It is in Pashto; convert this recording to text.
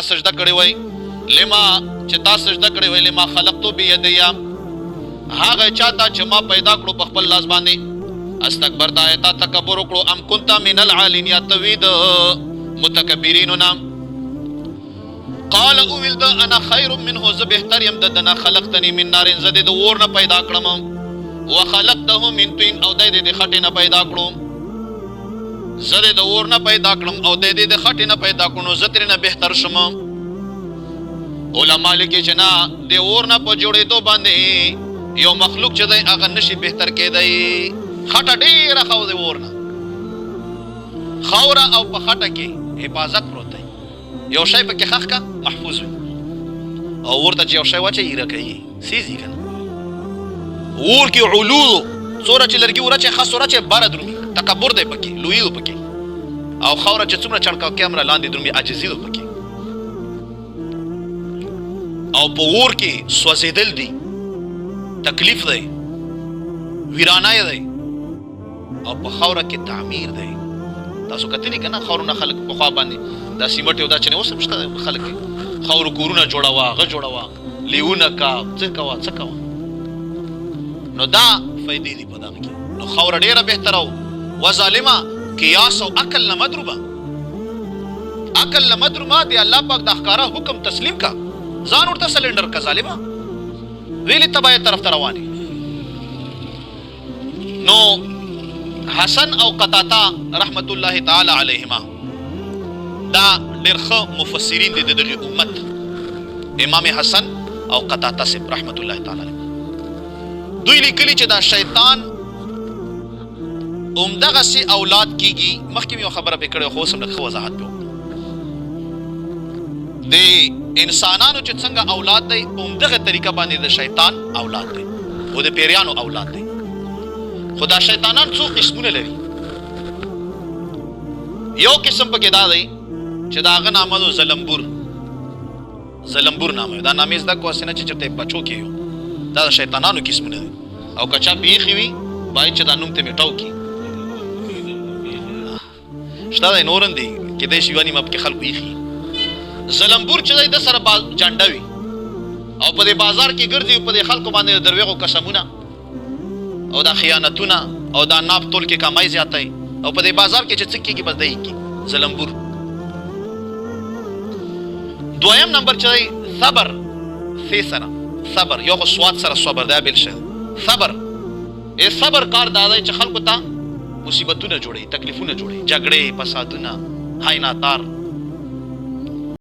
سجده کړې وای لما چې تا سجده کړې وای لما خلقتو بيدیا هغه چاته چې ما پیدا کړو په خپل لاس باندې استكبرت تا تکبر وکړو ام كنت من العالين یا توید متکبرین نام قال اولد انا خير منه زبهتر يم دنا خلقتني من نار زد د اور نه پیدا کړم وخلقته من طين او د خټې نه پیدا کړم زد د اور نه پیدا کړم او د خټې نه پیدا کړم زتر نه بهتر شم علماء لیکي چې نه د اور نه په جوړېدو باندې یو مخلوق چې دی هغه نشي بهتر کېدی خټه ډېره خو د اور نه خاوره او په خټه کې حفاظت پروت دی یو شی پکې خخ کا محفوظ وي او ورته چې یو شی واچي ایره کوي سیزي کنه اور کې علو څوره چې لرګي ورچه خاص ورچه بار درومي تکبر دی پکې لوی پکې او خاوره چې څومره چړکاو کیمرا لاندې درومي عاجزي پکې او په اور کې سوځیدل دي تکلیف دی ویرانای دی او په خاوره کې تعمیر دی تاسو کتلی کنه خاورونه خلک په خوا باندې دا سیمټ یو دا چې اوس هم شته خلک خاور کورونه جوړوا لیونه کا څه کا نو دا فائدې دي په دغه کې نو خاور ډیره بهتره او ظالمه قیاس او عقل نه مدروبه دی الله پاک د احکاره حکم تسلیم کا ځان ورته سلندر کا ظالمه ویلی تبای طرف ته رواني نو حسن او قتاده رحمت الله تعالی علیهما دا ډېر ښه مفسرین دي د دغه امت امام حسن او قتاده سب رحمت الله تعالی علیه دوی لیکلي چې دا شیطان دغه سي اولاد کیږي مخکې یو خبره پکړه خو سم د وضاحت په د انسانانو چې څنګه اولاد دی دغه طریقه باندې د شیطان اولاد دی او د پیریانو اولاد دی خدا شیطانان څو قسمونه لري یو قسم پکې دا دی چې دا هغه نامه زلمبور نامه دا نامې زده کو اسنه چې چرته بچو کېو دا شیطانانو قسمونه دي او کچا پیخي وي بای چې دا نوم ته میټاو کی شته نورن دي کې د شیوانی مپ کې خلک پیخي زلمبور چې د سره جانډوي او په دې بازار کې ګرځي په دې خلکو باندې دروغو قسمونه او دا خیانتونه او دا ناپ تول کې کمای زیاتای او په دې بازار کې چې څه کېږي بس دی کی زلمبور دویم نمبر چې صبر سره صبر یو سواد سره صبر دا بل شي صبر ای صبر کار دا دی چې خلکو ته مصیبتونه جوړي تکلیفونه جوړي جګړې فسادونه خیانتار